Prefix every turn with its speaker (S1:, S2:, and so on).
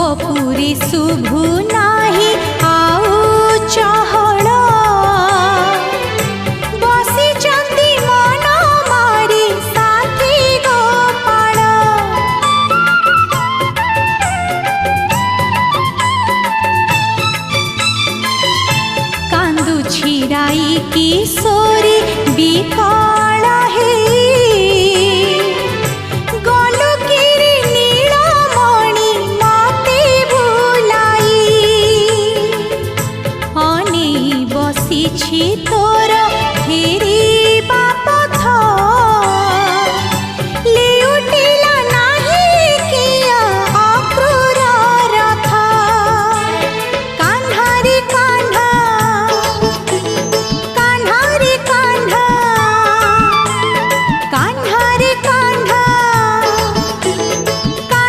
S1: बपुरी शुभु नाही आउ चहड़ बसी चंदी मन मारी साथी गोपाल कांदु छिराई किशोरी बिकल